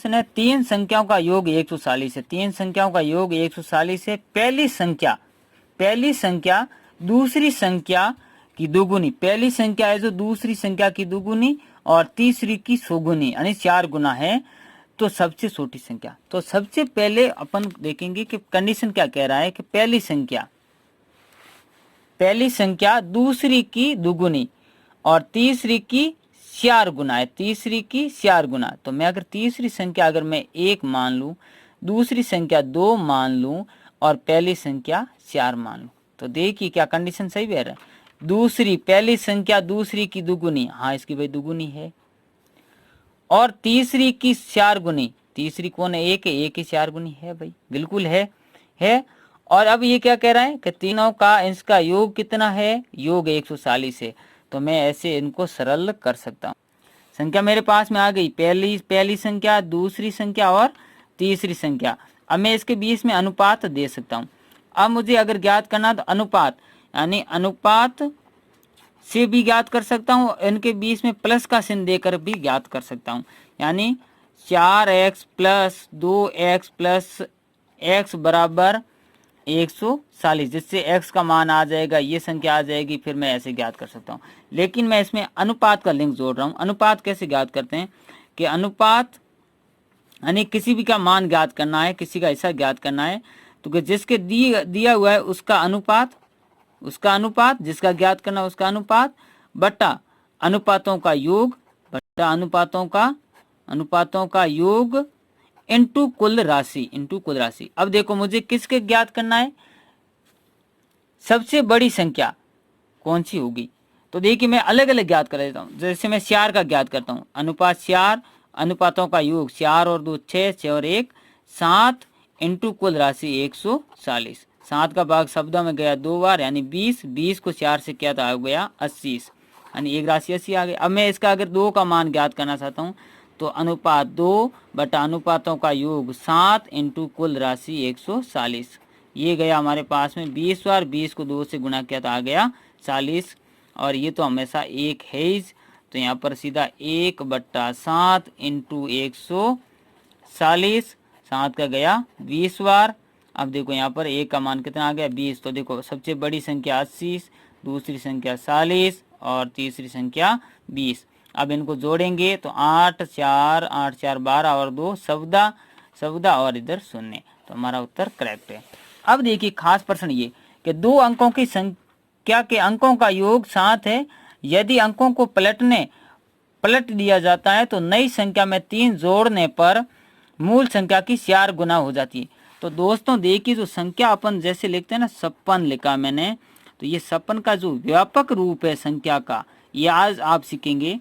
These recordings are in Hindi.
ऑप्शन है तीन संख्याओं का योग 140 है। तीन संख्याओं का योग 140 है। पहली संख्या दूसरी संख्या की दोगुनी, पहली संख्या है जो दूसरी संख्या की दोगुनी और तीसरी की सोगुनी यानी 4 गुना है, तो सबसे छोटी संख्या। तो सबसे पहले अपन देखेंगे कि कंडीशन क्या कह रहा है कि पहली संख्या दूसरी की दुगुनी और तीसरी की 4 गुना है, तीसरी की 4 गुना। तो मैं अगर तीसरी संख्या अगर मैं 1 मान लूं, दूसरी संख्या 2 मान लूं और पहली संख्या 4 मान लूं, तो देखिए क्या कंडीशन सही बह रहा है। पहली संख्या दूसरी की दुगुनी, हाँ इसकी भाई दुगुनी है, और तीसरी की 4 गुनी, तीसरी कौन है, एक है, एक ही 4 गुनी है भाई, बिल्कुल है। और अब ये क्या कह रहा है कि तीनों का इसका योग कितना है, योग 140 है। तो मैं ऐसे इनको सरल कर सकता हूँ। संख्या मेरे पास में आ गई, पहली संख्या, दूसरी संख्या और तीसरी संख्या। अब मैं इसके बीच में अनुपात दे सकता हूँ। अब मुझे अगर ज्ञात करना तो अनुपात, यानी अनुपात से भी ज्ञात कर सकता हूँ, इनके बीच में प्लस का चिन्ह देकर भी ज्ञात कर सकता हूँ। यानी 4x plus 2x plus x बराबर 140, जिससे x का मान आ जाएगा, ये संख्या आ जाएगी, फिर मैं ऐसे ज्ञात कर सकता हूँ। लेकिन मैं इसमें अनुपात का लिंक जोड़ रहा हूँ। अनुपात कैसे ज्ञात करते हैं कि अनुपात यानी किसी भी का मान ज्ञात करना है, किसी का हिस्सा ज्ञात करना है, तो जिसके दिया हुआ है उसका अनुपात, जिसका ज्ञात करना उसका अनुपात बटा अनुपातों का योग, बटा अनुपातों का योग इनटू कुल राशि। अब देखो मुझे किसके ज्ञात करना है, सबसे बड़ी संख्या कौन सी होगी। तो देखिए मैं अलग अलग ज्ञात कर देता हूँ। जैसे मैं 4 का ज्ञात करता हूँ, अनुपात 4, अनुपातों का योग 4 और 2 6, 6 और 1 7 इंटू कुल राशि 140। 7 का भाग शब्दों में गया 2 बार यानी 20, 20 को 4 से किया तो आ गया 80, यानी एक राशि 80 आ गई। अब मैं इसका अगर 2 का मान ज्ञात करना चाहता हूँ, तो अनुपात 2 बटा अनुपातों का योग 7 इंटू कुल राशि 140। ये गया हमारे पास में 20 बार, 20 को 2 से गुणा किया तो आ गया 40, और ये तो हमेशा 1 है ही, तो यहाँ पर सीधा 1/7 इंटू 140, 7 का गया 20 बार। अब देखो यहाँ पर 1 का मान कितना आ गया 20। तो देखो सबसे बड़ी संख्या 80, दूसरी संख्या 40 और तीसरी संख्या 20। अब इनको जोड़ेंगे तो 8 4 8 4 12 और 2 14 और इधर 0, तो हमारा उत्तर करेक्ट है। अब देखिए खास प्रश्न ये कि 2 अंकों की संख्या के अंकों का योग 7 है। यदि अंकों को पलट दिया जाता है तो नई संख्या में 3 जोड़ने पर मूल संख्या की 4 गुना हो जाती है। तो दोस्तों देखिए जो संख्या अपन जैसे लिखते हैं ना, 56 लिखा मैंने, तो ये 56 का जो व्यापक रूप है संख्या का, ये आज आप सीखेंगे।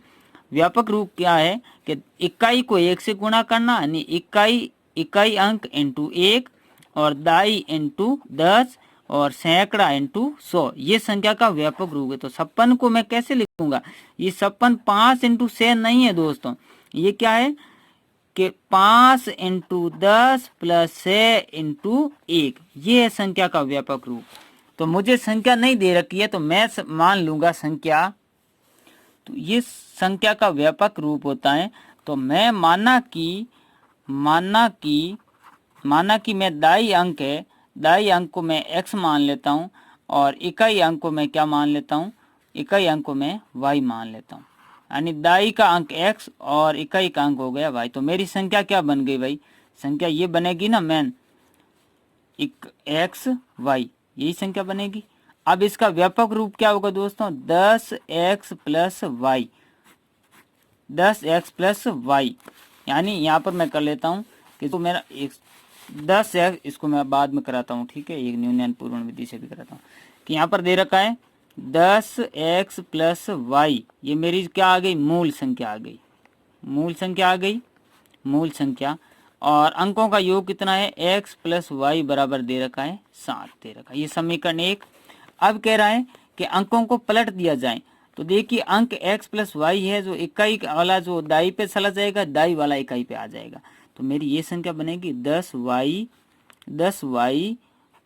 व्यापक रूप क्या है कि इकाई को 1 से गुणा करना, यानी इकाई अंक इंटू 1 और दाई इंटू 10 और सैकड़ा इंटू 100, ये संख्या का व्यापक रूप है। तो 56 को मैं कैसे लिखूंगा, ये 56 5 इंटू 6 नहीं है दोस्तों, ये क्या है कि 5 इंटू 10 प्लस 6 इंटू 1, ये है संख्या का व्यापक रूप। तो मुझे संख्या नहीं दे रखी है तो मैं मान लूंगा संख्या, तो ये संख्या का व्यापक रूप होता है। तो मैं माना कि मैं दाई अंक को मैं x मान लेता हूँ और इकाई अंक को मैं क्या मान लेता हूँ, इकाई अंक को मैं y मान लेता हूँ, यानी दाई का अंक x और इकाई का अंक हो गया y। तो मेरी संख्या क्या बन गई भाई, संख्या ये बनेगी ना मैन x y, यही संख्या बनेगी। अब इसका व्यापक रूप क्या होगा दोस्तों, 10x प्लस y, यानी यहाँ पर मैं कर लेता हूँ कि तो मेरा 10x, इसको मैं बाद में कराता हूँ, ठीक है, एक न्यूनयन पूर्ण विधि से भी कराता हूँ कि यहाँ पर दे रखा है 10x प्लस y, ये मेरी क्या आ गई, मूल संख्या आ गई। और अंकों का योग कितना है, x प्लस y बराबर दे रखा है 7 दे रखा है, ये समीकरण 1। अब कह रहा है कि अंकों को पलट दिया जाए, तो देखिए अंक x प्लस वाई है, जो इकाई वाला जो दाई पे चला जाएगा, दाई वाला इकाई पे आ जाएगा। तो मेरी ये संख्या बनेगी 10y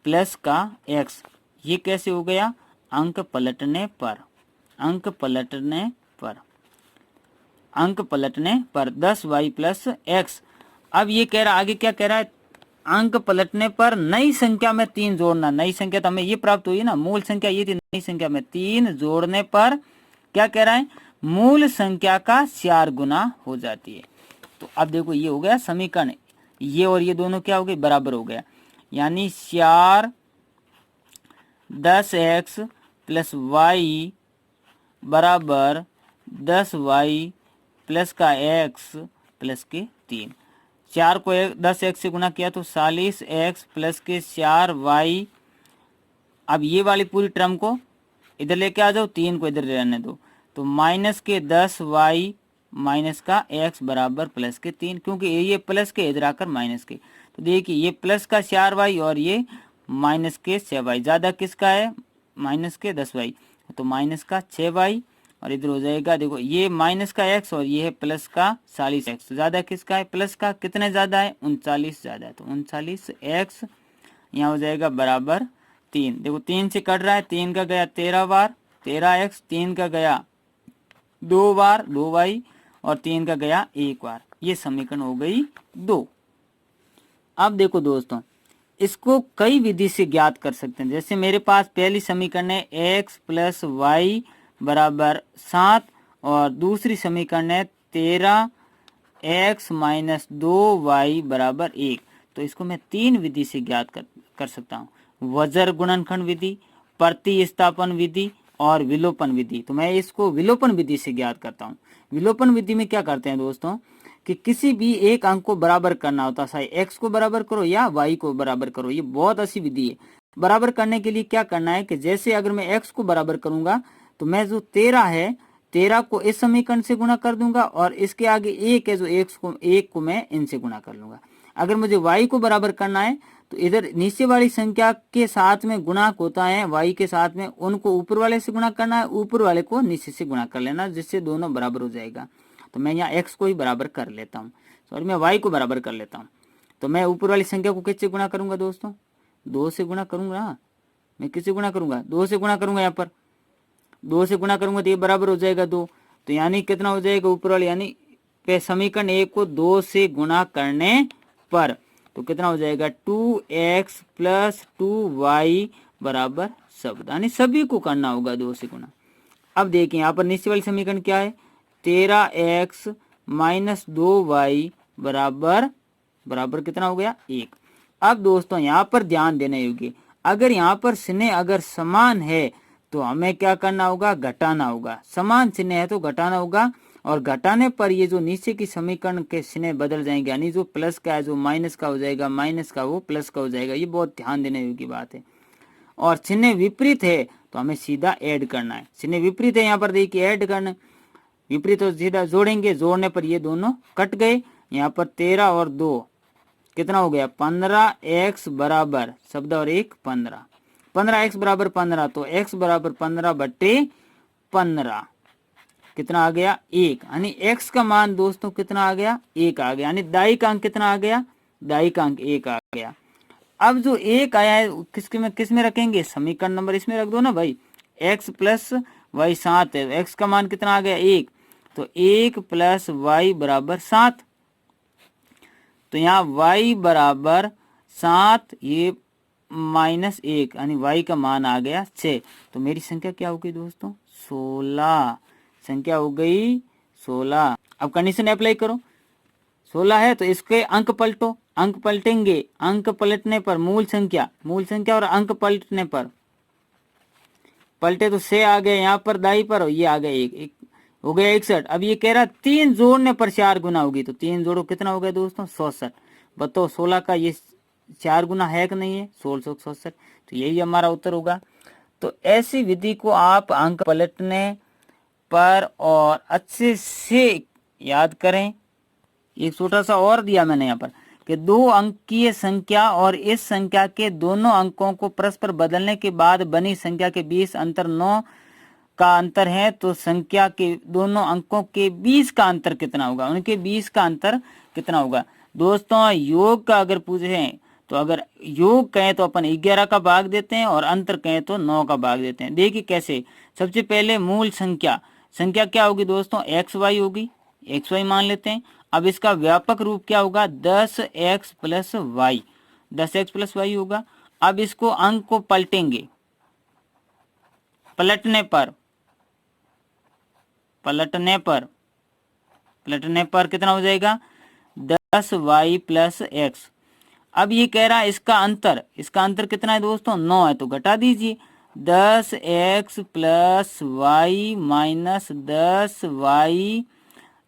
प्लस का x, ये कैसे हो गया, अंक पलटने पर 10y प्लस x। अब ये कह रहा आगे क्या कह रहा है, अंक पलटने पर नई संख्या में 3 जोड़ना। नई संख्या तो हमें ये प्राप्त हुई ना, मूल संख्या ये थी, नई संख्या में 3 जोड़ने पर क्या कह रहा है, मूल संख्या का 4 गुना हो जाती है। तो अब देखो ये हो गया समीकरण, ये और ये दोनों क्या हो गए, बराबर हो गया, यानी 4 10x प्लस वाई बराबर 10y प्लस का x प्लस के 3। 4 को 10x से गुना किया तो 40x प्लस के 4y। अब ये वाली पूरी टर्म को इधर लेके आ जाओ, 3 को इधर रहने दो, तो माइनस के 10y माइनस का x बराबर प्लस के 3, क्योंकि ये प्लस के इधर आकर माइनस के। तो देखिए ये प्लस का 4y और ये माइनस के 6y, ज़्यादा किसका है, माइनस के 10y, तो माइनस का 6y और इधर हो जाएगा, देखो ये माइनस का x और ये है प्लस का 40x, तो ज़्यादा किसका है, प्लस का। कितने ज़्यादा है, 39 ज़्यादा है, तो 39x यहाँ हो जाएगा बराबर 3। देखो 3 से कट रहा है, 3 का गया 13 बार 13x, 3 का गया 2 बार 2y और 3 का गया 1 बार। ये समीकरण हो गई 2। अब देखो दोस्तों, इसको कई विधि से ज्ञात कर सकते हैं। जैसे मेरे पास पहली समीकरण है x प्लस वाई बराबर 7 और दूसरी समीकरण है 13x माइनस 2y बराबर 1। तो इसको मैं 3 विधि से ज्ञात कर सकता हूँ, वज्र गुणनखंड विधि, प्रतिस्थापन विधि और विलोपन विधि। तो मैं इसको विलोपन विधि से ज्ञात करता हूँ। विलोपन विधि में क्या करते हैं दोस्तों कि किसी भी एक अंक को बराबर करना होता है, चाहे x को बराबर करो या y को बराबर करो, ये बहुत अच्छी विधि है। बराबर करने के लिए क्या करना है कि जैसे अगर मैं x को बराबर करूंगा तो मैं जो 13 है 13 को इस समीकरण से गुणा कर दूंगा और इसके आगे 1 है जो 1 को मैं इनसे गुणा कर लूंगा। अगर मुझे y को बराबर करना है तो इधर नीचे वाली संख्या के साथ में गुणक होता है y के साथ में, उनको ऊपर वाले से गुणा करना है, ऊपर वाले को नीचे से गुणा कर लेना, जिससे दोनों बराबर हो जाएगा। तो मैं यहाँ x को ही बराबर कर लेता हूँ, सॉरी मैं y को बराबर कर लेता हूँ। तो मैं ऊपर वाली संख्या को किससे गुणा करूंगा दोस्तों, 2 से गुणा करूंगा ना। मैं किससे गुणा करूंगा, 2 से गुणा करूंगा। यहाँ पर 2 से गुणा करूंगा तो ये बराबर हो जाएगा 2। तो यानी कितना हो जाएगा ऊपर वाले, यानी समीकरण 1 को 2 से गुणा करने पर तो कितना हो जाएगा 2x प्लस 2y बराबर शब्द, यानी सभी को करना होगा 2 से गुणा। अब देखिए यहाँ पर नीचे वाली समीकरण क्या है, 13x माइनस 2y बराबर बराबर कितना हो गया 1। अब दोस्तों यहाँ पर ध्यान देने योग्य, अगर यहाँ पर चिन्ह अगर समान है तो हमें क्या करना होगा, घटाना होगा। समान चिन्ह है तो घटाना होगा, और घटाने पर ये जो नीचे की समीकरण के चिन्ह बदल जाएंगे, यानी जो प्लस का है जो माइनस का हो जाएगा, माइनस का वो प्लस का हो जाएगा। ये बहुत ध्यान देने योग्य बात है। और चिन्ह विपरीत है तो हमें सीधा ऐड करना है। चिन्ह विपरीत है यहाँ पर देखिए ऐड करना, विपरीत तो सीधा जोड़ेंगे, जोड़ने पर ये दोनों कट गए। यहाँ पर 13 और 2 कितना हो गया 15x बराबर शब्द और 1 15, 15x बराबर 15, तो x बराबर 15/15 कितना आ गया 1, यानी x का मान दोस्तों कितना आ गया 1 आ गया, यानी दाई का अंक कितना आ गया, दाई का अंक 1 आ गया। अब जो 1 आया है किस में रखेंगे, समीकरण नंबर इसमें रख दो ना भाई, x प्लस वाई 7 है, x का मान कितना आ गया 1, तो 1 प्लस वाई बराबर 7। तो यहाँ y बराबर 7 ये माइनस 1, यानी y का मान आ गया 6। तो मेरी संख्या क्या हो गई दोस्तों 16, संख्या हो गई 16। अब कंडीशन अप्लाई करो, 16 है तो इसके अंक पलटो, अंक पलटेंगे, अंक पलटने पर मूल संख्या और अंक पलटने पर पलटे तो 6 आ गए यहाँ पर दाई पर, ये आ गया 1 हो गया 61। अब ये कह रहा 3 जोड़ने पर 4 गुना होगी, तो 3 जोड़ो कितना हो गया दोस्तों 67। बताओ 16 का ये 4 गुना है कि नहीं है, 1667। तो यही हमारा उत्तर होगा। तो ऐसी विधि को आप अंक पलटने पर और अच्छे से याद करें। एक छोटा सा और दिया मैंने यहाँ पर कि 2 अंकीय संख्या और इस संख्या के दोनों अंकों को परस्पर बदलने के बाद बनी संख्या के बीच अंतर 9 का अंतर है, तो संख्या के दोनों अंकों के बीच का अंतर कितना होगा, उनके बीच का अंतर कितना होगा। दोस्तों योग का अगर पूछे तो अगर योग कहें तो अपन 11 का भाग देते हैं और अंतर कहें तो 9 का भाग देते हैं। देखिए कैसे, सबसे पहले मूल संख्या क्या होगी दोस्तों, एक्स वाई होगी, एक्स वाई मान लेते हैं। अब इसका व्यापक रूप क्या होगा, 10x plus Y, 10x plus Y होगा। अब इसको अंक को पलटेंगे, पलटने पर कितना हो जाएगा, 10y प्लस एक्स। अब ये कह रहा है इसका अंतर कितना है दोस्तों, 9 है, तो घटा दीजिए, 10x plus Y minus 10y,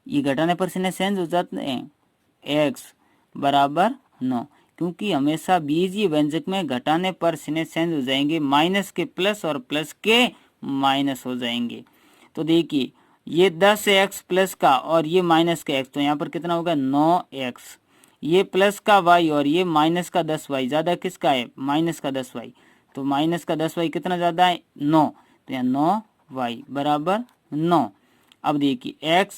ये घटाने पर से चेंज हो जाते हैं, x बराबर 9, क्योंकि हमेशा बीजीय व्यंजक में घटाने पर चिन्ह चेंज हो जाएंगे, माइनस के प्लस और प्लस के माइनस हो जाएंगे। तो देखिए ये 10x प्लस का और ये माइनस का x, तो यहाँ पर कितना होगा 9x, ये प्लस का y और ये माइनस का 10y, ज़्यादा किसका है, माइनस का 10y, तो माइनस का 10y कितना ज़्यादा है 9, तो यहाँ 9y बराबर 9। अब देखिए x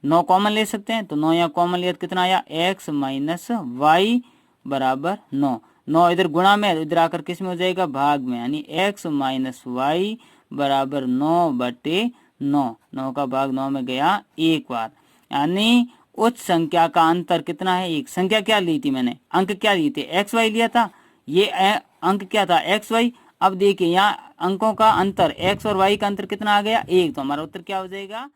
9 कॉमन ले सकते हैं, तो 9 यहाँ कॉमन लिया तो कितना आया, x माइनस वाई बराबर 9, 9 इधर गुणा में, इधर आकर किस में हो जाएगा, भाग में, यानी x माइनस वाई बराबर 9/9, 9 का भाग 9 में गया एक बार, यानी उच्च संख्या का अंतर कितना है, एक। संख्या क्या ली थी मैंने, अंक क्या लिए थे, एक्स वाई लिया था, ये अंक क्या था, एक्स वाई। अब देखिए यहाँ अंकों का अंतर, एक्स और वाई का अंतर कितना आ गया, एक, तो हमारा उत्तर क्या हो जाएगा।